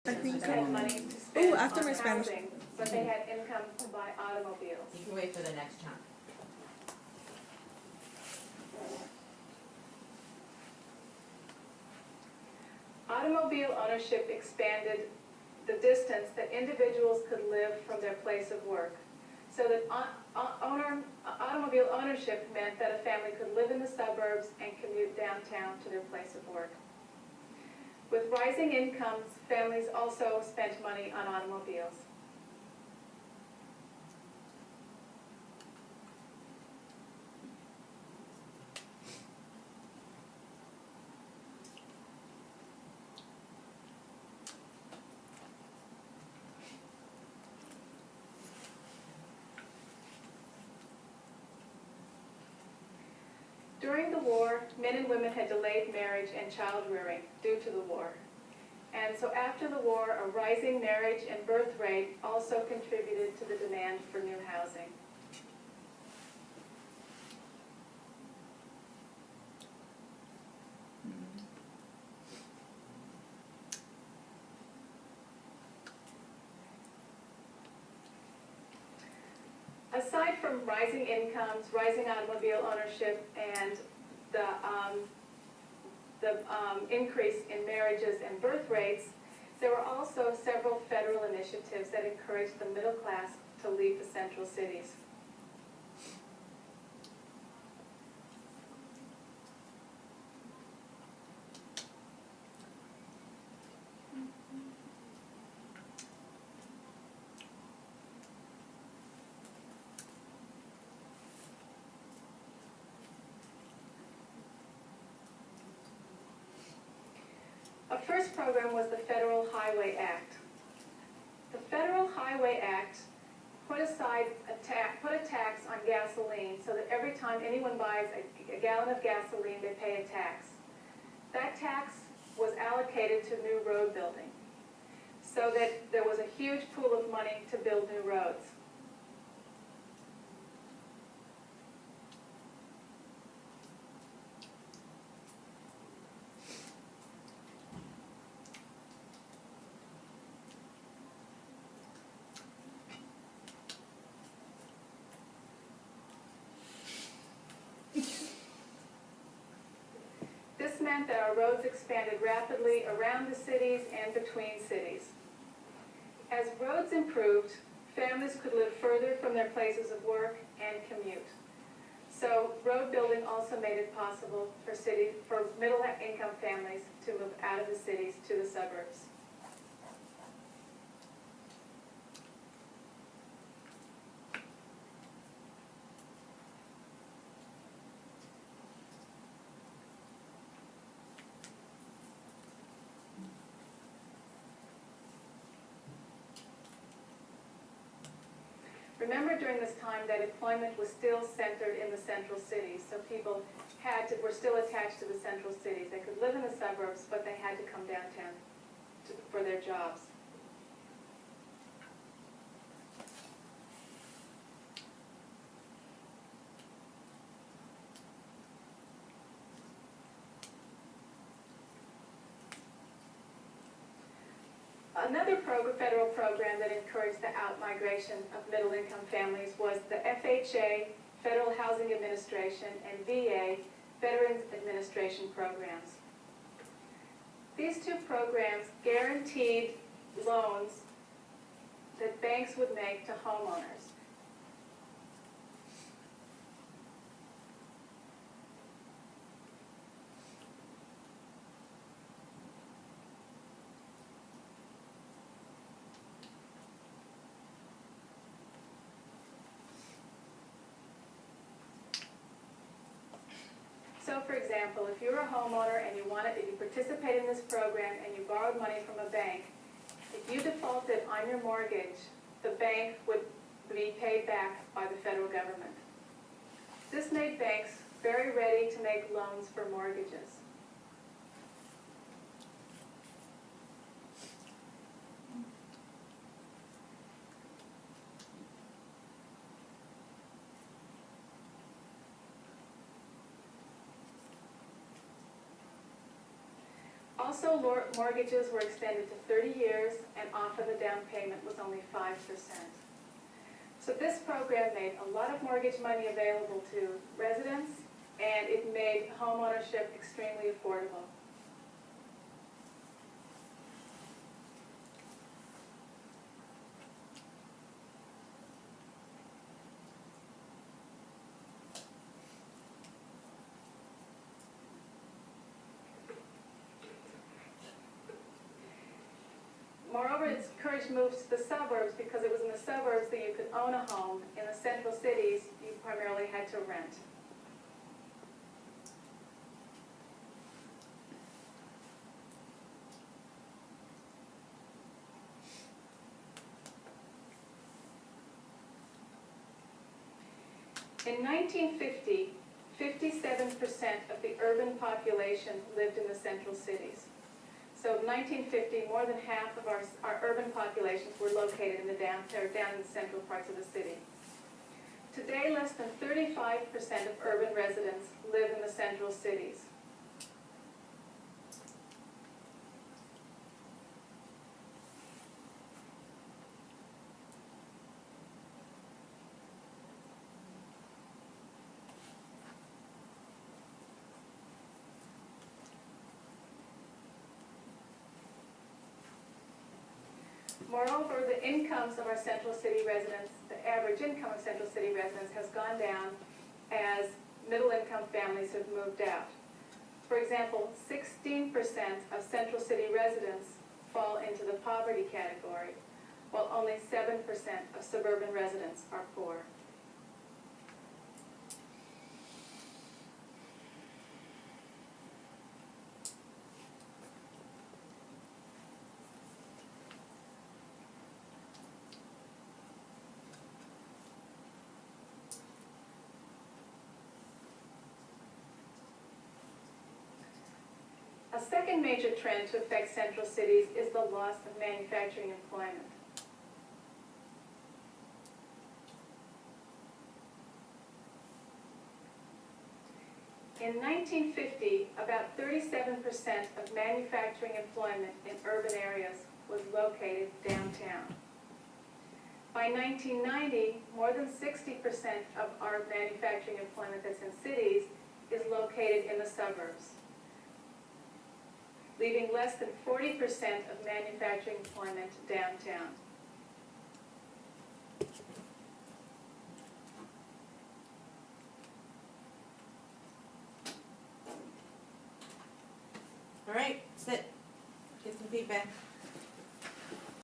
I think They had money to spend after my on Spanish. housing, but they had income to buy automobiles. You can wait for the next chunk. Automobile ownership expanded the distance that individuals could live from their place of work. So that automobile ownership meant that a family could live in the suburbs and commute downtown to their place of work. With rising incomes, families also spent money on automobiles. During the war, men and women had delayed marriage and child rearing due to the war. And so after the war, a rising marriage and birth rate also contributed to the demand for new housing. Aside from rising incomes, rising automobile ownership, and the increase in marriages and birth rates, there were also several federal initiatives that encouraged the middle class to leave the central cities. A first program was the Federal Highway Act. The Federal Highway Act put a tax on gasoline so that every time anyone buys a gallon of gasoline, they pay a tax. That tax was allocated to new road building, so that there was a huge pool of money to build new roads. This meant that our roads expanded rapidly around the cities and between cities. As roads improved, families could live further from their places of work and commute. So road building also made it possible for middle-income families to move out of the cities to the suburbs. Remember during this time that employment was still centered in the central cities, so people were still attached to the central cities. They could live in the suburbs, but they had to come downtown for their jobs. Another federal program that encouraged the out-migration of middle-income families was the FHA, Federal Housing Administration, and VA, Veterans Administration programs. These two programs guaranteed loans that banks would make to homeowners. So, for example, if you're a homeowner and you participate in this program and you borrowed money from a bank, if you defaulted on your mortgage, the bank would be paid back by the federal government. This made banks very ready to make loans for mortgages. Also, mortgages were extended to 30 years off of the down payment was only 5%. So this program made a lot of mortgage money available to residents, and it made homeownership extremely affordable. Moreover, it's encouraged moves to the suburbs because it was in the suburbs that you could own a home. In the central cities, you primarily had to rent. In 1950, 57% of the urban population lived in the central cities. So in 1950, more than half of our urban populations were located in the down in the central parts of the city. Today, less than 35% of urban residents live in the central cities. Moreover, the incomes of our central city residents, the average income of central city residents has gone down as middle-income families have moved out. For example, 16% of central city residents fall into the poverty category, while only 7% of suburban residents are poor. A second major trend to affect central cities is the loss of manufacturing employment. In 1950, about 37% of manufacturing employment in urban areas was located downtown. By 1990, more than 60% of our manufacturing employment that's in cities is located in the suburbs, leaving less than 40% of manufacturing employment downtown. All right, sit. Get some feedback.